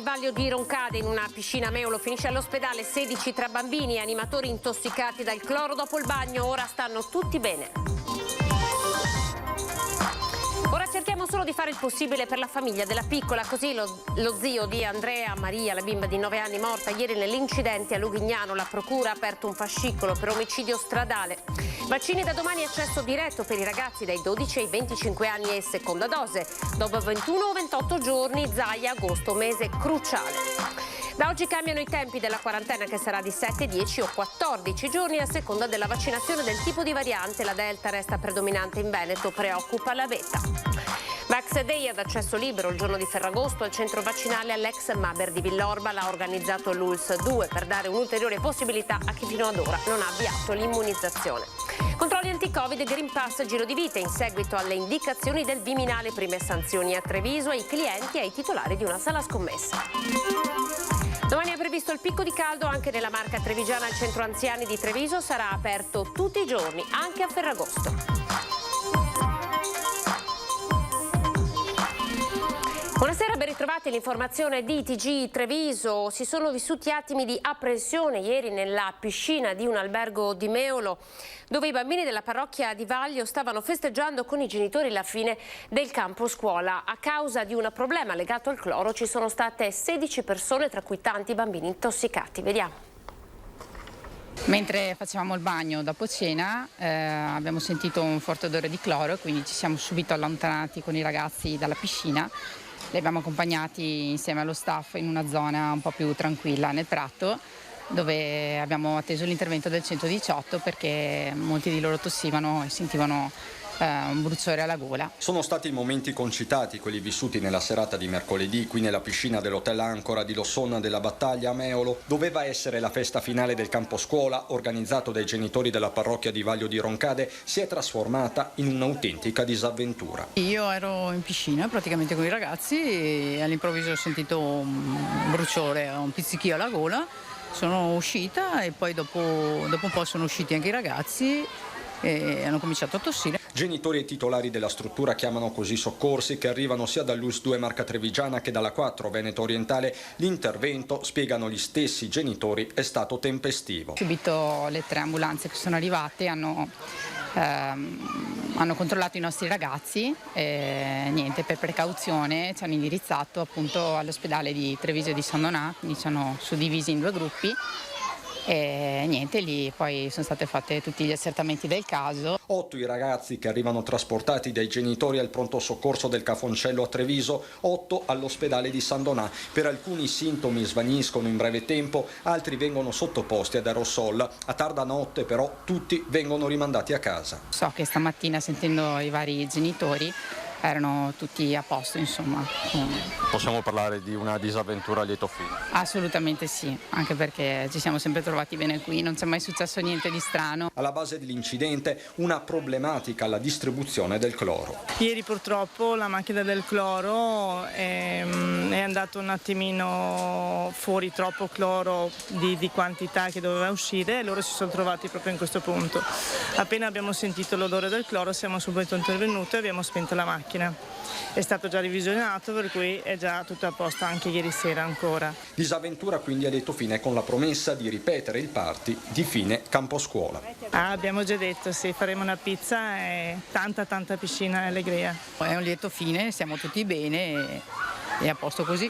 Vaglio di Roncade, in una piscina a Meolo finisce all'ospedale, 16 tra bambini e animatori intossicati dal cloro dopo il bagno, ora stanno tutti bene. Ora cerchiamo solo di fare il possibile per la famiglia della piccola, così lo zio di Andrea Maria, la bimba di 9 anni morta ieri nell'incidente a Lughignano. La procura ha aperto un fascicolo per omicidio stradale. Vaccini da domani, accesso diretto per i ragazzi dai 12 ai 25 anni e seconda dose. Dopo 21 o 28 giorni, Zaia, agosto, mese cruciale. Da oggi cambiano i tempi della quarantena, che sarà di 7, 10 o 14 giorni a seconda della vaccinazione del tipo di variante. La Delta resta predominante in Veneto, preoccupa la Beta. Vax Day ad accesso libero il giorno di Ferragosto al centro vaccinale all'ex Maber di Villorba. L'ha organizzato l'ULS 2 per dare un'ulteriore possibilità a chi fino ad ora non ha avviato l'immunizzazione. Controlli anti-Covid, Green Pass, giro di vita in seguito alle indicazioni del Viminale. Prime sanzioni a Treviso ai clienti e ai titolari di una sala scommessa. Domani è previsto il picco di caldo anche nella Marca trevigiana. Il centro anziani di Treviso sarà aperto tutti i giorni, anche a Ferragosto. Buonasera, ben ritrovati. L'informazione di TG Treviso. Si sono vissuti attimi di apprensione ieri nella piscina di un albergo di Meolo, dove i bambini della parrocchia di Vaglio stavano festeggiando con i genitori la fine del campo scuola. A causa di un problema legato al cloro ci sono state 16 persone, tra cui tanti bambini intossicati. Vediamo. Mentre facevamo il bagno dopo cena abbiamo sentito un forte odore di cloro, quindi ci siamo subito allontanati con i ragazzi dalla piscina. Li abbiamo accompagnati insieme allo staff in una zona un po' più tranquilla nel prato, dove abbiamo atteso l'intervento del 118 perché molti di loro tossivano e sentivano un bruciore alla gola. Sono stati momenti concitati quelli vissuti nella serata di mercoledì qui nella piscina dell'Hotel Ancora di Lossonna della Battaglia a Meolo. Doveva essere la festa finale del campo scuola organizzato dai genitori della parrocchia di Vaglio di Roncade, si è trasformata in un'autentica disavventura. Io ero in piscina praticamente con i ragazzi e all'improvviso ho sentito un bruciore, un pizzichio alla gola, sono uscita e poi dopo un po' sono usciti anche i ragazzi e hanno cominciato a tossire. Genitori e titolari della struttura chiamano così soccorsi che arrivano sia dall'ULS 2 Marca Trevigiana che dalla 4 Veneto Orientale. L'intervento, spiegano gli stessi genitori, è stato tempestivo. Subito le 3 ambulanze che sono arrivate hanno controllato i nostri ragazzi e per precauzione ci hanno indirizzato appunto all'ospedale di Treviso e di San Donà, quindi ci hanno suddivisi in 2 gruppi. E lì poi sono state fatte tutti gli accertamenti del caso. 8 i ragazzi che arrivano trasportati dai genitori al pronto soccorso del Cafoncello a Treviso, 8 all'ospedale di San Donà. Per alcuni i sintomi svaniscono in breve tempo, altri vengono sottoposti ad aerosol. A tarda notte però tutti vengono rimandati a casa. So che stamattina, sentendo i vari genitori, erano tutti a posto, insomma. Possiamo parlare di una disavventura a lieto fine? Assolutamente sì, anche perché ci siamo sempre trovati bene qui, non c'è mai successo niente di strano. Alla base dell'incidente una problematica alla distribuzione del cloro. Ieri purtroppo la macchina del cloro è andato un attimino fuori troppo cloro di quantità che doveva uscire e loro si sono trovati proprio in questo punto. Appena abbiamo sentito l'odore del cloro siamo subito intervenuti e abbiamo spento la macchina. È stato già revisionato, per cui è già tutto a posto anche ieri sera ancora. Disavventura quindi a lieto fine, con la promessa di ripetere il party di fine campo scuola. Abbiamo già detto, sì, faremo una pizza e tanta piscina e allegria. È un lieto fine, siamo tutti bene e a posto così.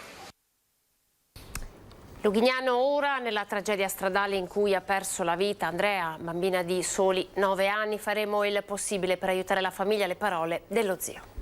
Lughignano ora, nella tragedia stradale in cui ha perso la vita Andrea, bambina di soli 9 anni. Faremo il possibile per aiutare la famiglia. Le parole dello zio.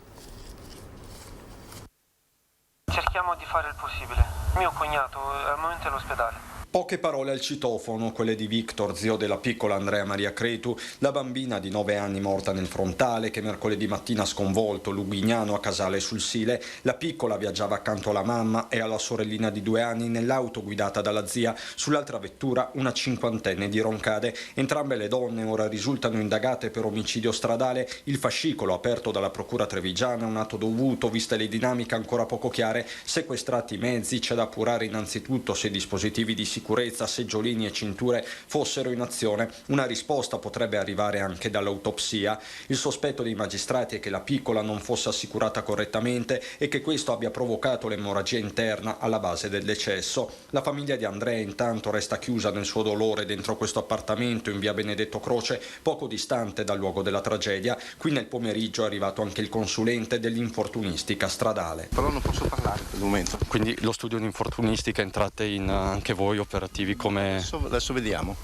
Cerchiamo di fare il possibile. Mio cognato al momento è all'ospedale. Poche parole al citofono, quelle di Victor, zio della piccola Andrea Maria Cretu, la bambina di 9 anni morta nel frontale che mercoledì mattina ha sconvolto Lughignano a Casale sul Sile. La piccola viaggiava accanto alla mamma e alla sorellina di 2 anni nell'auto guidata dalla zia, sull'altra vettura una 50enne di Roncade. Entrambe le donne ora risultano indagate per omicidio stradale. Il fascicolo aperto dalla procura trevigiana è un atto dovuto, viste le dinamiche ancora poco chiare. Sequestrati i mezzi, c'è da appurare innanzitutto se i dispositivi di sicurezza sicurezza, seggiolini e cinture fossero in azione. Una risposta potrebbe arrivare anche dall'autopsia. Il sospetto dei magistrati è che la piccola non fosse assicurata correttamente e che questo abbia provocato l'emorragia interna alla base del decesso. La famiglia di Andrea intanto resta chiusa nel suo dolore dentro questo appartamento in via Benedetto Croce, poco distante dal luogo della tragedia. Qui nel pomeriggio è arrivato anche il consulente dell'infortunistica stradale. Però non posso parlare per il momento. Quindi lo studio di infortunistica entrate in anche voi operativi come... Adesso vediamo.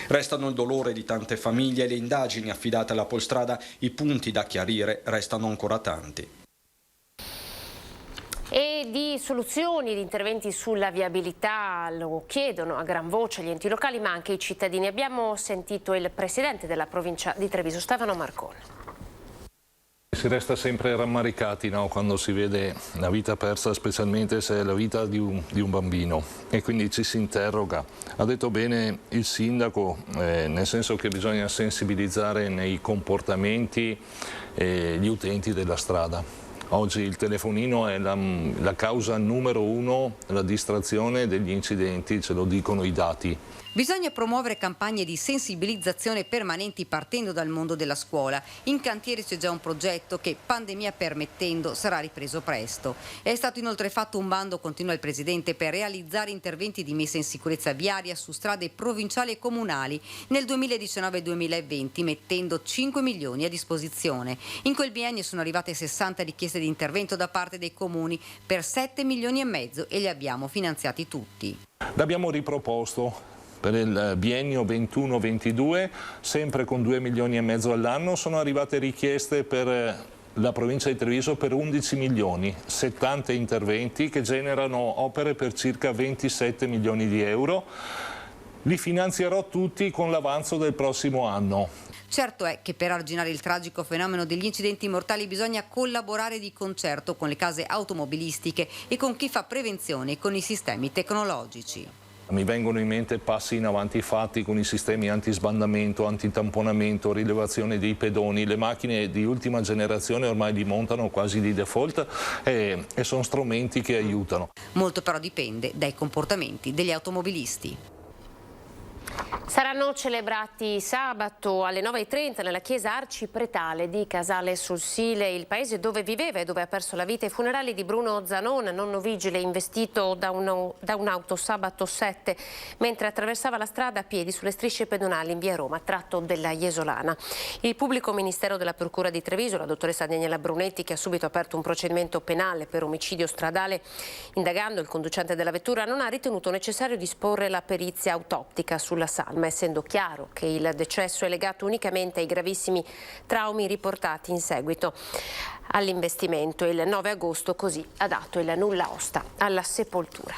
Restano il dolore di tante famiglie e le indagini affidate alla Polstrada. I punti da chiarire restano ancora tanti. E di soluzioni, di interventi sulla viabilità lo chiedono a gran voce gli enti locali ma anche i cittadini. Abbiamo sentito il presidente della provincia di Treviso, Stefano Marcone. Si resta sempre rammaricati, no? Quando si vede la vita persa, specialmente se è la vita di un bambino, e quindi ci si interroga. Ha detto bene il sindaco, nel senso che bisogna sensibilizzare nei comportamenti gli utenti della strada. Oggi il telefonino è la causa numero 1 della distrazione degli incidenti, ce lo dicono i dati. Bisogna promuovere campagne di sensibilizzazione permanenti partendo dal mondo della scuola. In cantiere c'è già un progetto che, pandemia permettendo, sarà ripreso presto. È stato inoltre fatto un bando, continua il Presidente, per realizzare interventi di messa in sicurezza viaria su strade provinciali e comunali nel 2019-2020, mettendo 5 milioni a disposizione. In quel biennio sono arrivate 60 richieste di intervento da parte dei comuni per 7 milioni e mezzo e li abbiamo finanziati tutti. L'abbiamo riproposto. Per il biennio 21-22, sempre con 2 milioni e mezzo all'anno, sono arrivate richieste per la provincia di Treviso per 11 milioni, 70 interventi che generano opere per circa 27 milioni di euro. Li finanzierò tutti con l'avanzo del prossimo anno. Certo è che per arginare il tragico fenomeno degli incidenti mortali bisogna collaborare di concerto con le case automobilistiche e con chi fa prevenzione e con i sistemi tecnologici. Mi vengono in mente passi in avanti fatti con i sistemi antisbandamento, antitamponamento, rilevazione dei pedoni. Le macchine di ultima generazione ormai li montano quasi di default e sono strumenti che aiutano. Molto però dipende dai comportamenti degli automobilisti. Saranno celebrati sabato alle 9:30 nella chiesa arcipretale di Casale sul Sile, il paese dove viveva e dove ha perso la vita, i funerali di Bruno Zanon, nonno vigile investito da un'auto sabato 7 mentre attraversava la strada a piedi sulle strisce pedonali in via Roma, tratto della Jesolana. Il pubblico ministero della Procura di Treviso, la dottoressa Daniela Brunetti, che ha subito aperto un procedimento penale per omicidio stradale, indagando il conducente della vettura, non ha ritenuto necessario disporre la perizia autoptica sulla salma, essendo chiaro che il decesso è legato unicamente ai gravissimi traumi riportati in seguito all'investimento. Il 9 agosto così ha dato il nulla osta alla sepoltura.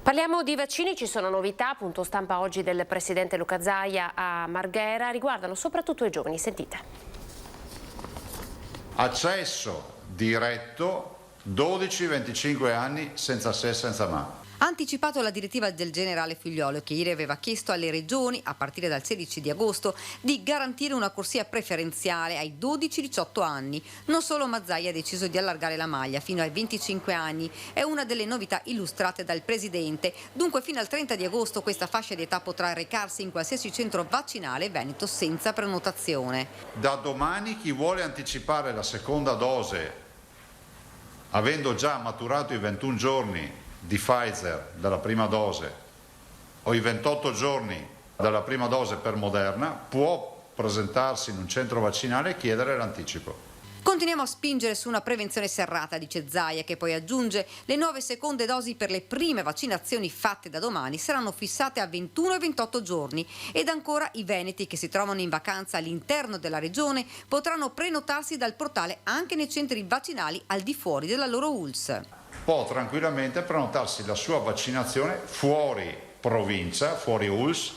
Parliamo di vaccini, ci sono novità, punto stampa oggi del presidente Luca Zaia a Marghera, riguardano soprattutto i giovani, sentite. Accesso diretto 12-25 anni senza se e senza ma. Ha anticipato la direttiva del generale Figliuolo, che ieri aveva chiesto alle regioni, a partire dal 16 di agosto, di garantire una corsia preferenziale ai 12-18 anni. Non solo, Mazzaia ha deciso di allargare la maglia fino ai 25 anni. È una delle novità illustrate dal Presidente. Dunque fino al 30 di agosto questa fascia di età potrà recarsi in qualsiasi centro vaccinale veneto senza prenotazione. Da domani chi vuole anticipare la seconda dose, avendo già maturato i 21 giorni di Pfizer dalla prima dose o i 28 giorni dalla prima dose per Moderna, può presentarsi in un centro vaccinale e chiedere l'anticipo. Continuiamo a spingere su una prevenzione serrata, dice Zaia, che poi aggiunge: le nuove seconde dosi per le prime vaccinazioni fatte da domani saranno fissate a 21 e 28 giorni ed ancora i veneti che si trovano in vacanza all'interno della regione potranno prenotarsi dal portale anche nei centri vaccinali al di fuori della loro ULSS. Può tranquillamente prenotarsi la sua vaccinazione fuori provincia, fuori ULSS,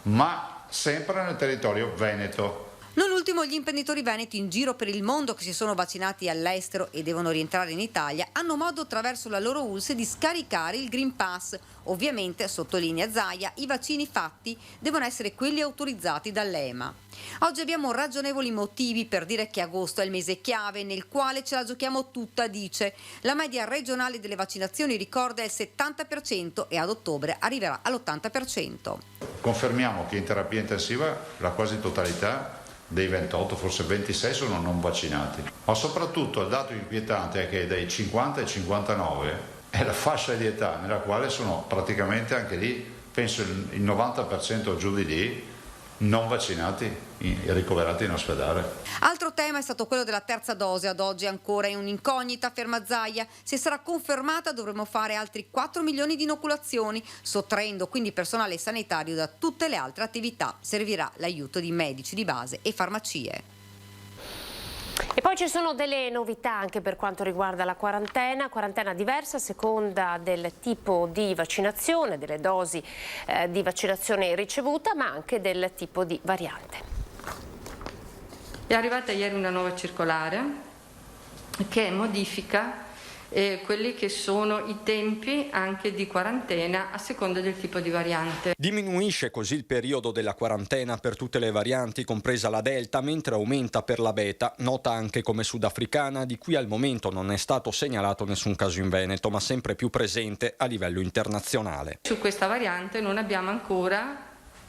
ma sempre nel territorio veneto. Non ultimo ultimo, gli imprenditori veneti in giro per il mondo che si sono vaccinati all'estero e devono rientrare in Italia hanno modo attraverso la loro ULSS di scaricare il Green Pass. Ovviamente, sottolinea Zaia, i vaccini fatti devono essere quelli autorizzati dall'EMA. Oggi abbiamo ragionevoli motivi per dire che agosto è il mese chiave nel quale ce la giochiamo tutta, dice. La media regionale delle vaccinazioni, ricorda, è il 70% e ad ottobre arriverà all'80%. Confermiamo che in terapia intensiva la quasi totalità dei 28, forse 26 sono non vaccinati. Ma soprattutto il dato inquietante è che dai 50 ai 59 è la fascia di età nella quale sono praticamente anche lì, penso il 90% giù di lì, non vaccinati e ricoverati in ospedale. Altro tema è stato quello della terza dose, ad oggi ancora in un'incognita, ferma Zaia. Se sarà confermata dovremo fare altri 4 milioni di inoculazioni, sottraendo quindi personale sanitario da tutte le altre attività. Servirà l'aiuto di medici di base e farmacie. E poi ci sono delle novità anche per quanto riguarda la quarantena diversa a seconda del tipo di vaccinazione, delle dosi di vaccinazione ricevuta, ma anche del tipo di variante. È arrivata ieri una nuova circolare che modifica quelli che sono i tempi anche di quarantena a seconda del tipo di variante. Diminuisce così il periodo della quarantena per tutte le varianti, compresa la Delta, mentre aumenta per la Beta, nota anche come sudafricana, di cui al momento non è stato segnalato nessun caso in Veneto, ma sempre più presente a livello internazionale. Su questa variante non abbiamo ancora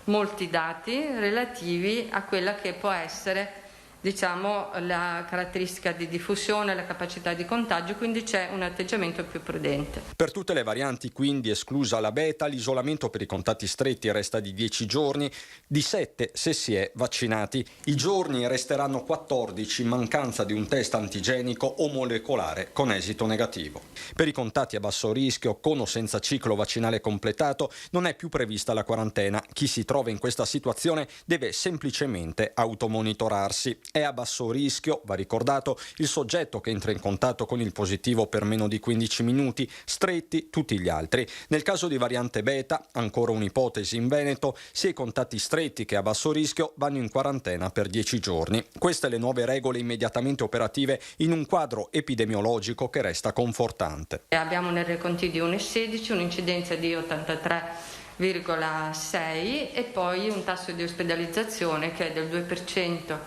molti dati relativi a quella che può essere, diciamo, la caratteristica di diffusione, la capacità di contagio, quindi c'è un atteggiamento più prudente. Per tutte le varianti, quindi, esclusa la Beta, l'isolamento per i contatti stretti resta di 10 giorni, di 7 se si è vaccinati. I giorni resteranno 14 in mancanza di un test antigenico o molecolare con esito negativo. Per i contatti a basso rischio, con o senza ciclo vaccinale completato, non è più prevista la quarantena. Chi si trova in questa situazione deve semplicemente automonitorarsi. È a basso rischio, va ricordato, il soggetto che entra in contatto con il positivo per meno di 15 minuti, stretti tutti gli altri. Nel caso di variante Beta, ancora un'ipotesi in Veneto, sia i contatti stretti che a basso rischio vanno in quarantena per 10 giorni. Queste le nuove regole immediatamente operative in un quadro epidemiologico che resta confortante. Abbiamo nel Recontidi 1,16, un'incidenza di 83,6 e poi un tasso di ospedalizzazione che è del 2%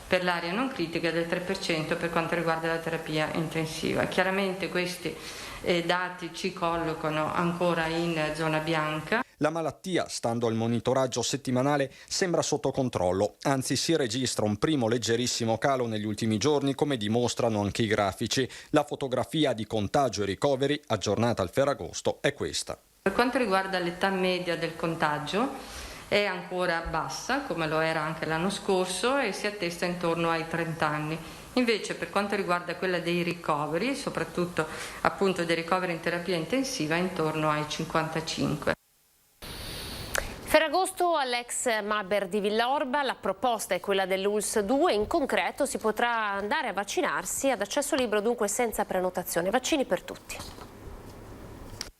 per l'area non critica e del 3% per quanto riguarda la terapia intensiva. Chiaramente questi dati ci collocano ancora in zona bianca. La malattia, stando al monitoraggio settimanale, sembra sotto controllo, anzi si registra un primo leggerissimo calo negli ultimi giorni, come dimostrano anche i grafici. La fotografia di contagio e ricoveri, aggiornata al Ferragosto, è questa. Per quanto riguarda l'età media del contagio, è ancora bassa, come lo era anche l'anno scorso, e si attesta intorno ai 30 anni. Invece per quanto riguarda quella dei ricoveri, soprattutto appunto dei ricoveri in terapia intensiva, intorno ai 55. Ferragosto all'ex Maber di Villorba, la proposta è quella dell'ULSS 2, in concreto si potrà andare a vaccinarsi ad accesso libero, dunque senza prenotazione, vaccini per tutti.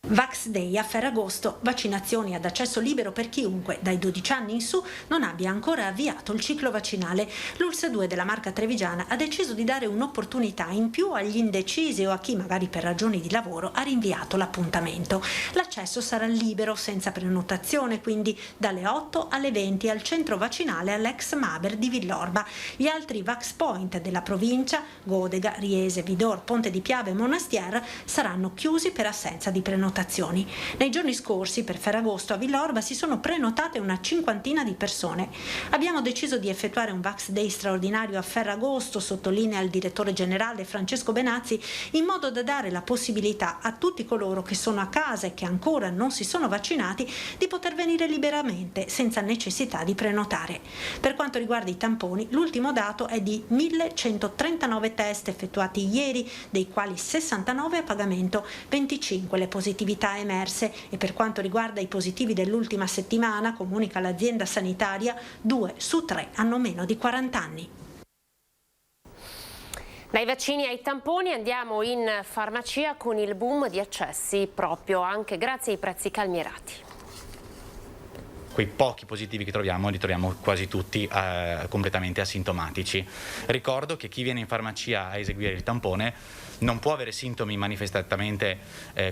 Vax Day a Ferragosto, vaccinazioni ad accesso libero per chiunque dai 12 anni in su non abbia ancora avviato il ciclo vaccinale. L'ULSS 2 della Marca Trevigiana ha deciso di dare un'opportunità in più agli indecisi o a chi magari per ragioni di lavoro ha rinviato l'appuntamento. L'accesso sarà libero senza prenotazione, quindi dalle 8 alle 20 al centro vaccinale all'ex Maber di Villorba. Gli altri Vax Point della provincia, Godega, Riese, Vidor, Ponte di Piave e Monastier, saranno chiusi per assenza di prenotazione. Nei giorni scorsi per Ferragosto a Villorba si sono prenotate una cinquantina di persone. Abbiamo deciso di effettuare un Vax Day straordinario a Ferragosto, sottolinea il direttore generale Francesco Benazzi, in modo da dare la possibilità a tutti coloro che sono a casa e che ancora non si sono vaccinati di poter venire liberamente senza necessità di prenotare. Per quanto riguarda i tamponi, l'ultimo dato è di 1139 test effettuati ieri, dei quali 69 a pagamento, 25 le positività emerse, e per quanto riguarda i positivi dell'ultima settimana, comunica l'azienda sanitaria, 2 su 3 hanno meno di 40 anni. Dai vaccini ai tamponi andiamo in farmacia con il boom di accessi proprio anche grazie ai prezzi calmierati. quei pochi positivi che troviamo li troviamo quasi tutti completamente asintomatici. Ricordo che chi viene in farmacia a eseguire il tampone non può avere sintomi manifestamente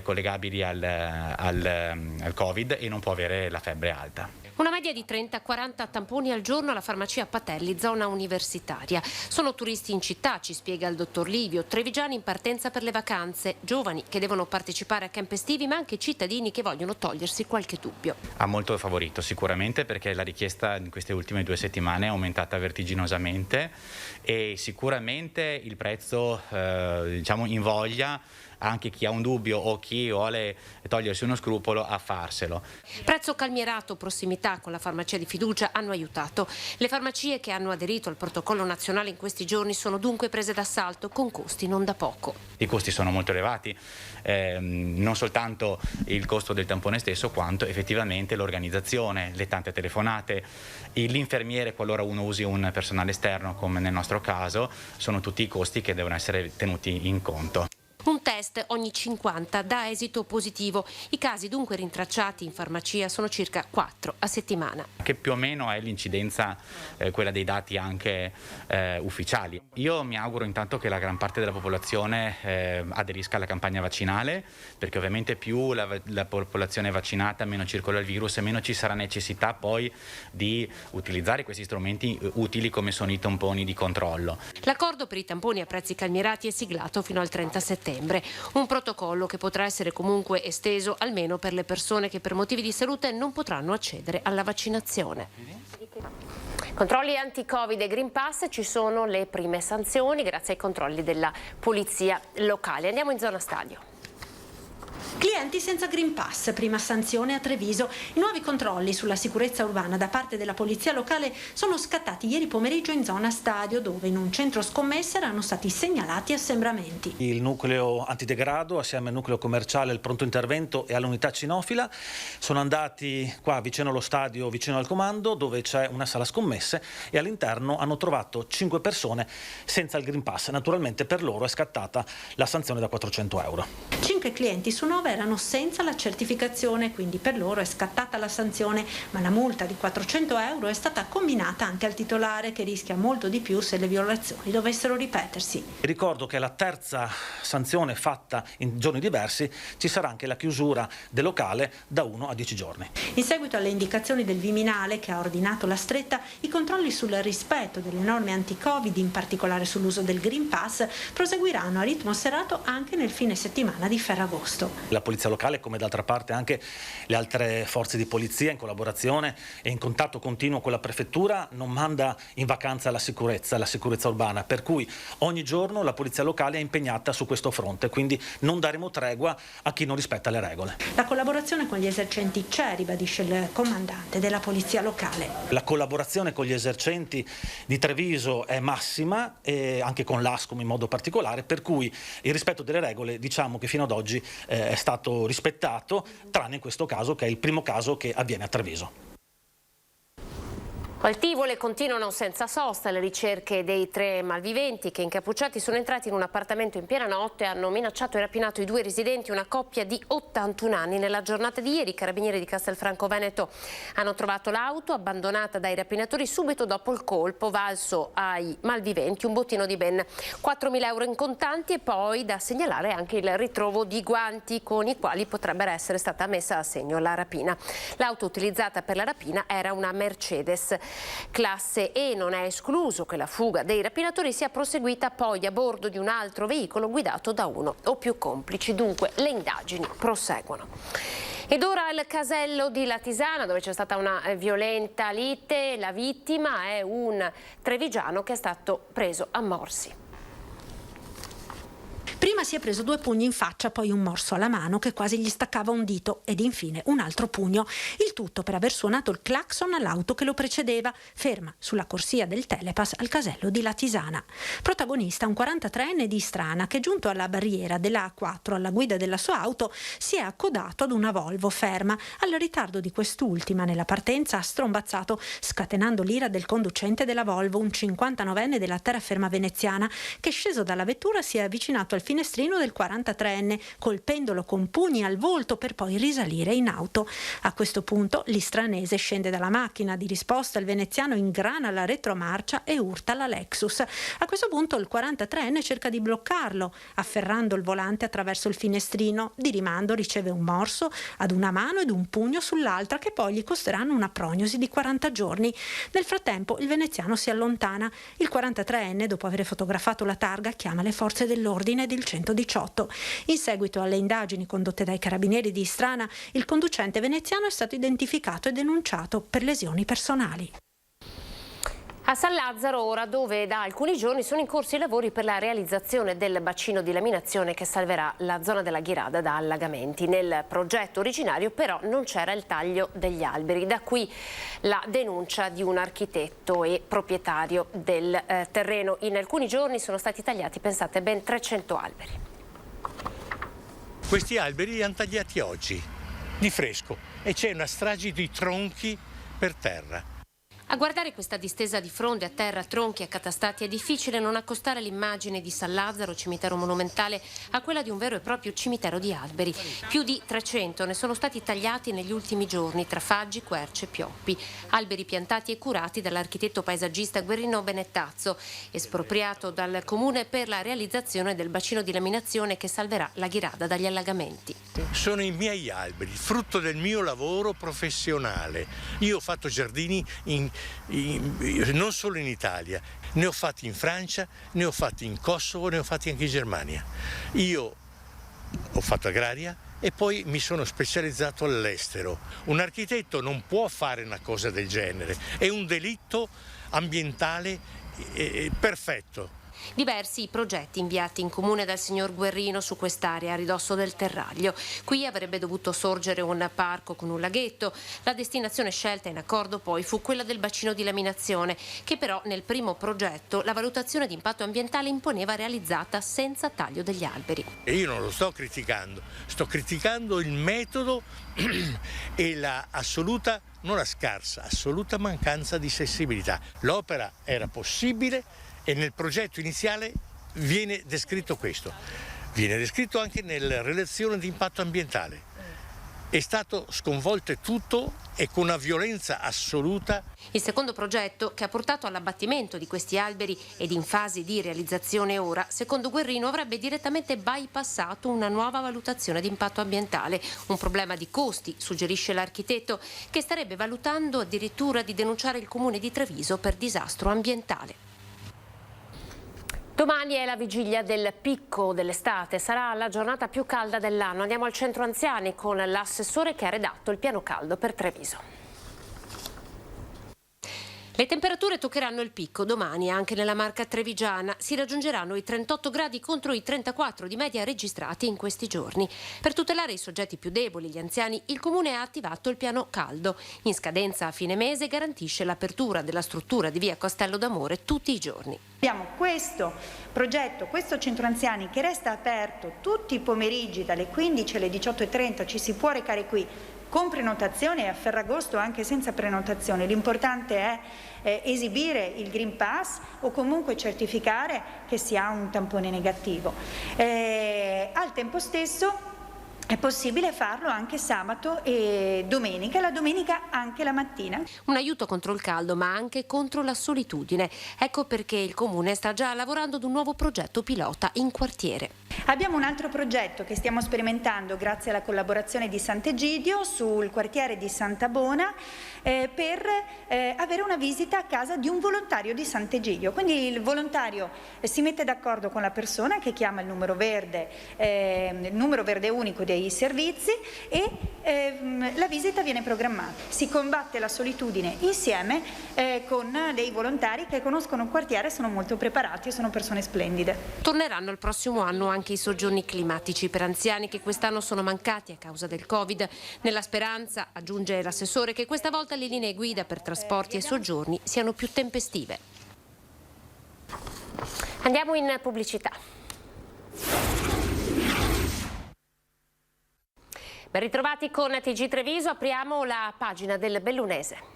collegabili al Covid e non può avere la febbre alta. Una media di 30-40 tamponi al giorno alla farmacia Patelli, zona universitaria. Sono turisti in città, ci spiega il dottor Livio, trevigiani in partenza per le vacanze, giovani che devono partecipare a camp estivi, ma anche cittadini che vogliono togliersi qualche dubbio. Ha molto favorito sicuramente, perché la richiesta in queste ultime 2 settimane è aumentata vertiginosamente e sicuramente il prezzo invoglia anche chi ha un dubbio o chi vuole togliersi uno scrupolo a farselo. Prezzo calmierato, prossimità con la farmacia di fiducia hanno aiutato. Le farmacie che hanno aderito al protocollo nazionale in questi giorni sono dunque prese d'assalto con costi non da poco. I costi sono molto elevati, non soltanto il costo del tampone stesso, quanto effettivamente l'organizzazione, le tante telefonate, l'infermiere qualora uno usi un personale esterno come nel nostro caso, sono tutti i costi che devono essere tenuti in conto. Un test ogni 50 dà esito positivo. I casi dunque rintracciati in farmacia sono circa 4 a settimana. Che più o meno è l'incidenza, quella dei dati anche ufficiali. Io mi auguro intanto che la gran parte della popolazione aderisca alla campagna vaccinale, perché ovviamente più la popolazione è vaccinata, meno circola il virus e meno ci sarà necessità poi di utilizzare questi strumenti utili come sono i tamponi di controllo. L'accordo per i tamponi a prezzi calmierati è siglato fino al 30 settembre. Un protocollo che potrà essere comunque esteso almeno per le persone che per motivi di salute non potranno accedere alla vaccinazione. Controlli anti-Covid e Green Pass, ci sono le prime sanzioni grazie ai controlli della polizia locale. Andiamo in zona stadio. Clienti senza Green Pass, prima sanzione a Treviso. I nuovi controlli sulla sicurezza urbana da parte della polizia locale sono scattati ieri pomeriggio in zona stadio, dove in un centro scommesse erano stati segnalati assembramenti. Il nucleo antidegrado assieme al nucleo commerciale, al pronto intervento e all'unità cinofila sono andati qua vicino allo stadio, vicino al comando, dove c'è una sala scommesse, e all'interno hanno trovato 5 persone senza il Green Pass. Naturalmente per loro è scattata la sanzione da 400 euro. 5 clienti su 9 erano senza la certificazione, quindi per loro è scattata la sanzione, ma la multa di 400 euro è stata combinata anche al titolare, che rischia molto di più se le violazioni dovessero ripetersi. Ricordo che la terza sanzione fatta in giorni diversi ci sarà anche la chiusura del locale da 1 a 10 giorni. In seguito alle indicazioni del Viminale, che ha ordinato la stretta, i controlli sul rispetto delle norme anti-Covid, in particolare sull'uso del Green Pass, proseguiranno a ritmo serrato anche nel fine settimana di Ferragosto. La polizia locale, come d'altra parte anche le altre forze di polizia, in collaborazione e in contatto continuo con la prefettura, non manda in vacanza la sicurezza urbana, per cui ogni giorno la polizia locale è impegnata su questo fronte, quindi non daremo tregua a chi non rispetta le regole. La collaborazione con gli esercenti c'è, ribadisce il comandante della polizia locale. La collaborazione con gli esercenti di Treviso è massima, e anche con l'ASCOM in modo particolare, per cui il rispetto delle regole, diciamo che fino ad oggi è stato rispettato, tranne in questo caso, che è il primo caso che avviene a Treviso. Al Tivoli continuano senza sosta le ricerche dei 3 malviventi che, incappucciati, sono entrati in un appartamento in piena notte e hanno minacciato e rapinato i 2 residenti, una coppia di 81 anni. Nella giornata di ieri i carabinieri di Castelfranco Veneto hanno trovato l'auto abbandonata dai rapinatori subito dopo il colpo, valso ai malviventi un bottino di ben 4.000 euro in contanti, e poi da segnalare anche il ritrovo di guanti con i quali potrebbe essere stata messa a segno la rapina. L'auto utilizzata per la rapina era una Mercedes classe E. Non è escluso che la fuga dei rapinatori sia proseguita poi a bordo di un altro veicolo guidato da uno o più complici. Dunque le indagini proseguono. Ed ora al casello di Latisana, dove c'è stata una violenta lite. La vittima è un trevigiano che è stato preso a morsi. Prima si è preso 2 pugni in faccia, poi un morso alla mano che quasi gli staccava un dito ed infine un altro pugno. Il tutto per aver suonato il clacson all'auto che lo precedeva, ferma sulla corsia del Telepass al casello di Latisana. Protagonista un 43enne di Strana che, giunto alla barriera della A4 alla guida della sua auto, si è accodato ad una Volvo ferma. Al ritardo di quest'ultima nella partenza ha strombazzato, scatenando l'ira del conducente della Volvo, un 59enne della terraferma veneziana, che, sceso dalla vettura, si è avvicinato al finestrino finestrino del 43enne, colpendolo con pugni al volto per poi risalire in auto. A questo punto l'istranese scende dalla macchina, di risposta il veneziano ingrana la retromarcia e urta la Lexus. A questo punto il 43enne cerca di bloccarlo, afferrando il volante attraverso il finestrino. Di rimando riceve un morso ad una mano ed un pugno sull'altra che poi gli costeranno una prognosi di 40 giorni. Nel frattempo il veneziano si allontana. Il 43enne, dopo aver fotografato la targa, chiama le forze dell'ordine ed il 118. In seguito alle indagini condotte dai carabinieri di Istrana, il conducente veneziano è stato identificato e denunciato per lesioni personali. A San Lazzaro ora, dove da alcuni giorni sono in corso i lavori per la realizzazione del bacino di laminazione che salverà la zona della Ghirada da allagamenti. Nel progetto originario però non c'era il taglio degli alberi, da qui la denuncia di un architetto e proprietario del terreno. In alcuni giorni sono stati tagliati, pensate, ben 300 alberi. Questi alberi li hanno tagliati oggi, di fresco, e c'è una strage di tronchi per terra. A guardare questa distesa di fronde a terra, tronchi accatastati, è difficile non accostare l'immagine di San Lazzaro, cimitero monumentale, a quella di un vero e proprio cimitero di alberi. Più di 300 ne sono stati tagliati negli ultimi giorni tra faggi, querce e pioppi. Alberi piantati e curati dall'architetto paesaggista Guerrino Benettazzo, espropriato dal comune per la realizzazione del bacino di laminazione che salverà la Ghirada dagli allagamenti. Sono i miei alberi, frutto del mio lavoro professionale. Io ho fatto giardini non solo in Italia, ne ho fatti in Francia, ne ho fatti in Kosovo, ne ho fatti anche in Germania. Io ho fatto agraria e poi mi sono specializzato all'estero. Un architetto non può fare una cosa del genere, è un delitto ambientale perfetto. Diversi i progetti inviati in comune dal signor Guerrino su quest'area a ridosso del Terraglio. Qui avrebbe dovuto sorgere un parco con un laghetto. La destinazione scelta in accordo poi fu quella del bacino di laminazione, che però nel primo progetto la valutazione di impatto ambientale imponeva realizzata senza taglio degli alberi. E io non lo sto criticando il metodo e la assoluta, non la scarsa, assoluta mancanza di sensibilità. L'opera era possibile e nel progetto iniziale viene descritto questo. Viene descritto anche nella relazione di impatto ambientale. È stato sconvolto tutto e con una violenza assoluta. Il secondo progetto, che ha portato all'abbattimento di questi alberi ed in fase di realizzazione ora, secondo Guerrino avrebbe direttamente bypassato una nuova valutazione di impatto ambientale. Un problema di costi, suggerisce l'architetto, che starebbe valutando addirittura di denunciare il comune di Treviso per disastro ambientale. Domani è la vigilia del picco dell'estate, sarà la giornata più calda dell'anno. Andiamo al centro anziani con l'assessore che ha redatto il piano caldo per Treviso. Le temperature toccheranno il picco domani anche nella Marca trevigiana. Si raggiungeranno i 38 gradi contro i 34 di media registrati in questi giorni. Per tutelare i soggetti più deboli, gli anziani, il Comune ha attivato il piano caldo. In scadenza a fine mese garantisce l'apertura della struttura di via Castello d'Amore tutti i giorni. Abbiamo questo progetto, questo centro anziani che resta aperto tutti i pomeriggi dalle 15 alle 18:30, ci si può recare qui con prenotazione e a Ferragosto anche senza prenotazione. L'importante è esibire il Green Pass o comunque certificare che si ha un tampone negativo. Al tempo stesso è possibile farlo anche sabato e domenica, la domenica anche la mattina. Un aiuto contro il caldo ma anche contro la solitudine. Ecco perché il Comune sta già lavorando ad un nuovo progetto pilota in quartiere. Abbiamo un altro progetto che stiamo sperimentando grazie alla collaborazione di Sant'Egidio sul quartiere di Santa Bona per avere una visita a casa di un volontario di Sant'Egidio. Quindi il volontario si mette d'accordo con la persona che chiama il numero verde unico dei servizi e la visita viene programmata. Si combatte la solitudine insieme con dei volontari che conoscono il quartiere, sono molto preparati e sono persone splendide. Torneranno il prossimo anno anche i soggiorni climatici per anziani che quest'anno sono mancati a causa del Covid. Nella speranza, aggiunge l'assessore, che questa volta le linee guida per trasporti e soggiorni siano più tempestive. Andiamo in pubblicità. Ben ritrovati con TG Treviso, apriamo la pagina del Bellunese.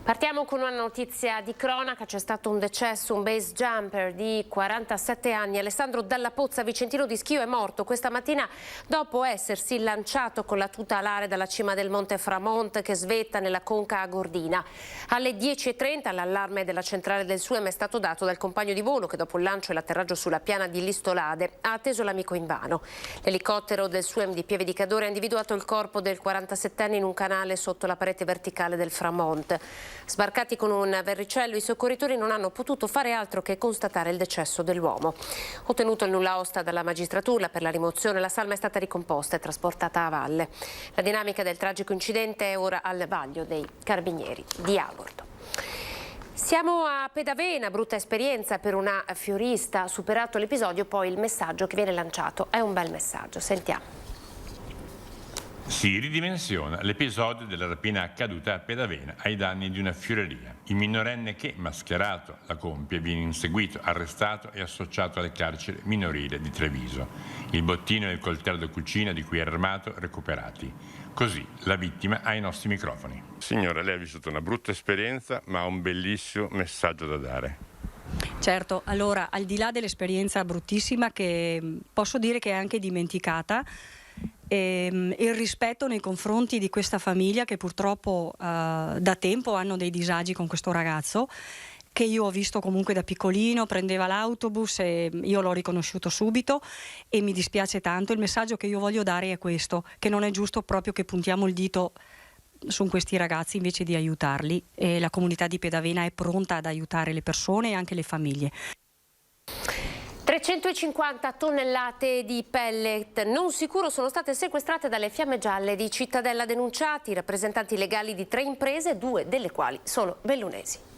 Partiamo con una notizia di cronaca. C'è stato un decesso, un base jumper di 47 anni. Alessandro Dalla Pozza, vicentino di Schio, è morto questa mattina dopo essersi lanciato con la tuta alare dalla cima del Monte Framont che svetta nella conca agordina. Alle 10:30 l'allarme della centrale del SUEM è stato dato dal compagno di volo che dopo il lancio e l'atterraggio sulla piana di Listolade ha atteso l'amico invano. L'elicottero del SUEM di Pieve di Cadore ha individuato il corpo del 47enne in un canale sotto la parete verticale del Framont. Sbarcati con un verricello, i soccorritori non hanno potuto fare altro che constatare il decesso dell'uomo. Ottenuto il nulla osta dalla magistratura per la rimozione, la salma è stata ricomposta e trasportata a valle. La dinamica del tragico incidente è ora al vaglio dei carabinieri di Agordo. Siamo a Pedavena, brutta esperienza per una fiorista. Superato l'episodio, poi il messaggio che viene lanciato è un bel messaggio. Sentiamo. Si ridimensiona l'episodio della rapina accaduta a Pedavena ai danni di una fioreria. Il minorenne che, mascherato, la compie viene inseguito, arrestato e associato al carcere minorile di Treviso. Il bottino e il coltello da cucina di cui era armato recuperati. Così la vittima ha i nostri microfoni. Signora, lei ha vissuto una brutta esperienza, ma ha un bellissimo messaggio da dare. Certo, allora, al di là dell'esperienza bruttissima, che posso dire che è anche dimenticata, il rispetto nei confronti di questa famiglia che purtroppo da tempo hanno dei disagi con questo ragazzo, che io ho visto comunque da piccolino, prendeva l'autobus e io l'ho riconosciuto subito e mi dispiace tanto. Il messaggio che io voglio dare è questo, che non è giusto proprio che puntiamo il dito su questi ragazzi invece di aiutarli, e la comunità di Pedavena è pronta ad aiutare le persone e anche le famiglie. 350 tonnellate di pellet non sicuro sono state sequestrate dalle Fiamme Gialle di Cittadella. Denunciati i rappresentanti legali di 3 imprese, 2 delle quali sono bellunesi.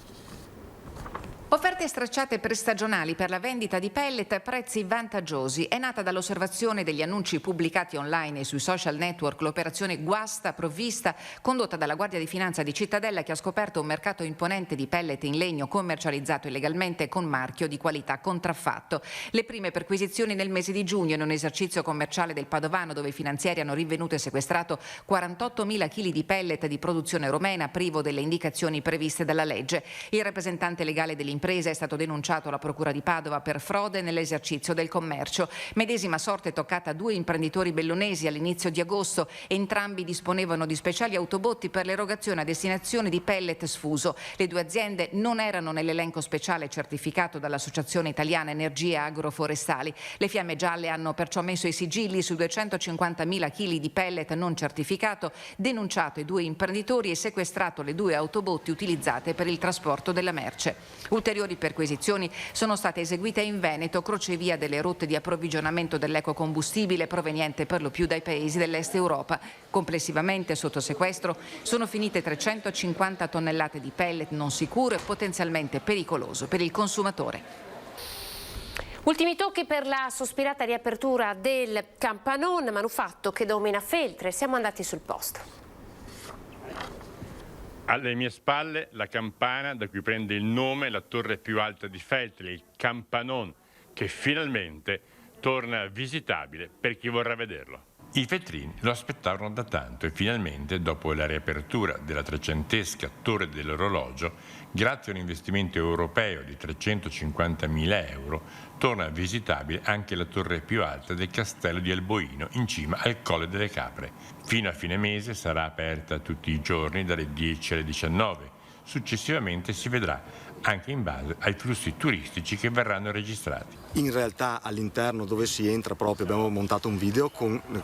Offerte stracciate prestagionali per la vendita di pellet a prezzi vantaggiosi. È nata dall'osservazione degli annunci pubblicati online e sui social network l'operazione Guasta Provvista, condotta dalla Guardia di Finanza di Cittadella, che ha scoperto un mercato imponente di pellet in legno commercializzato illegalmente con marchio di qualità contraffatto. Le prime perquisizioni nel mese di giugno in un esercizio commerciale del Padovano, dove i finanziari hanno rinvenuto e sequestrato 48.000 kg di pellet di produzione romena privo delle indicazioni previste dalla legge. Il rappresentante legale dell'impresa è stato denunciato alla Procura di Padova per frode nell'esercizio del commercio. Medesima sorte è toccata a 2 imprenditori bellunesi all'inizio di agosto. Entrambi disponevano di speciali autobotti per l'erogazione a destinazione di pellet sfuso. Le 2 aziende non erano nell'elenco speciale certificato dall'Associazione Italiana Energie Agroforestali. Le Fiamme Gialle hanno perciò messo i sigilli su 250.000 kg di pellet non certificato, denunciato i 2 imprenditori e sequestrato le 2 autobotti utilizzate per il trasporto della merce. Ulteriori perquisizioni sono state eseguite in Veneto, crocevia delle rotte di approvvigionamento dell'ecocombustibile proveniente per lo più dai paesi dell'Est Europa. Complessivamente sotto sequestro sono finite 350 tonnellate di pellet non sicuro e potenzialmente pericoloso per il consumatore. Ultimi tocchi per la sospirata riapertura del Campanon, manufatto che domina Feltre. Siamo andati sul posto. Alle mie spalle la campana da cui prende il nome la torre più alta di Feltre, il Campanon, che finalmente torna visitabile per chi vorrà vederlo. I feltrini lo aspettavano da tanto e finalmente, dopo la riapertura della 300esca torre dell'orologio, grazie a un investimento europeo di 350.000 euro, torna visitabile anche la torre più alta del castello di Alboino, in cima al Colle delle Capre. Fino a fine mese sarà aperta tutti i giorni dalle 10 alle 19. Successivamente si vedrà anche in base ai flussi turistici che verranno registrati. In realtà all'interno, dove si entra proprio, abbiamo montato un video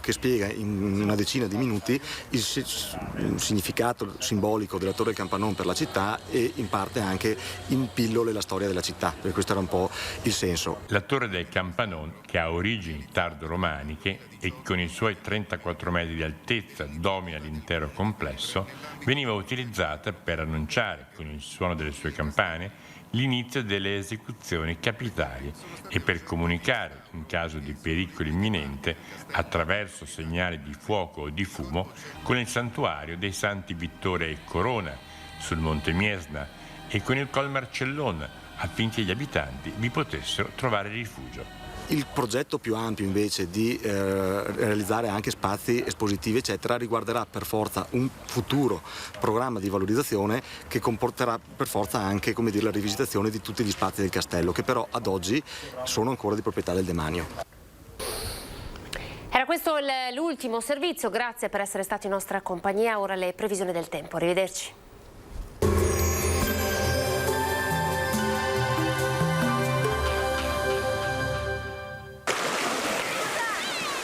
che spiega in una decina di minuti il significato simbolico della Torre Campanon per la città e in parte anche in pillole la storia della città, perché questo era un po' il senso. La Torre del Campanon, che ha origini tardo-romaniche e con i suoi 34 metri di altezza domina l'intero complesso, veniva utilizzata per annunciare con il suono delle sue campane l'inizio delle esecuzioni capitali e per comunicare, in caso di pericolo imminente, attraverso segnali di fuoco o di fumo, con il santuario dei Santi Vittoria e Corona sul Monte Miesna e con il Col Marcellon, affinché gli abitanti vi potessero trovare rifugio. Il progetto più ampio invece di realizzare anche spazi espositivi eccetera riguarderà per forza un futuro programma di valorizzazione che comporterà per forza anche, come dire, la rivisitazione di tutti gli spazi del castello, che però ad oggi sono ancora di proprietà del demanio. Era questo l'ultimo servizio, grazie per essere stati in nostra compagnia. Ora le previsioni del tempo, arrivederci.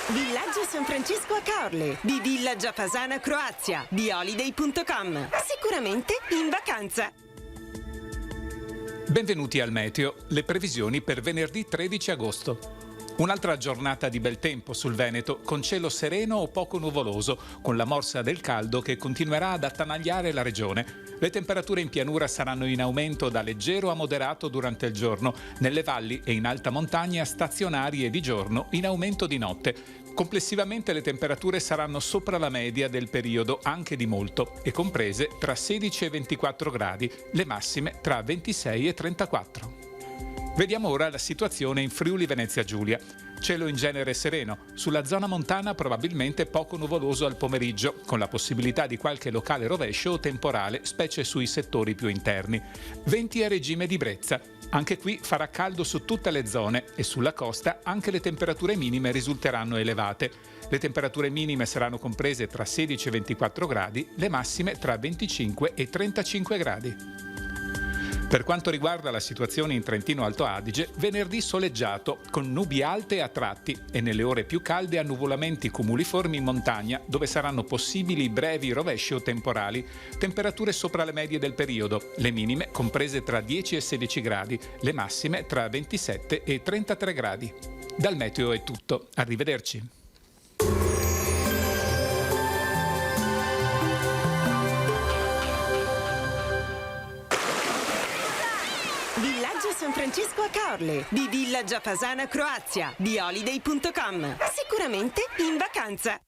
Villaggio San Francesco a Caorle, di Villa Giafasana Croazia, di Holiday.com. Sicuramente in vacanza. Benvenuti al Meteo, le previsioni per venerdì 13 agosto. Un'altra giornata di bel tempo sul Veneto, con cielo sereno o poco nuvoloso, con la morsa del caldo che continuerà ad attanagliare la regione. Le temperature in pianura saranno in aumento da leggero a moderato durante il giorno, nelle valli e in alta montagna stazionarie di giorno, in aumento di notte. Complessivamente le temperature saranno sopra la media del periodo, anche di molto, e comprese tra 16 e 24 gradi, le massime tra 26 e 34. Vediamo ora la situazione in Friuli Venezia Giulia. Cielo in genere sereno, sulla zona montana probabilmente poco nuvoloso al pomeriggio, con la possibilità di qualche locale rovescio o temporale, specie sui settori più interni. Venti a regime di brezza. Anche qui farà caldo su tutte le zone e sulla costa anche le temperature minime risulteranno elevate. Le temperature minime saranno comprese tra 16 e 24 gradi, le massime tra 25 e 35 gradi. Per quanto riguarda la situazione in Trentino Alto Adige, venerdì soleggiato, con nubi alte a tratti e nelle ore più calde annuvolamenti cumuliformi in montagna, dove saranno possibili brevi rovesci o temporali. Temperature sopra le medie del periodo, le minime comprese tra 10 e 16 gradi, le massime tra 27 e 33 gradi. Dal meteo è tutto, arrivederci. San Francesco a Caorle, di Villa Giafasana Croazia, di Holiday.com. Sicuramente in vacanza.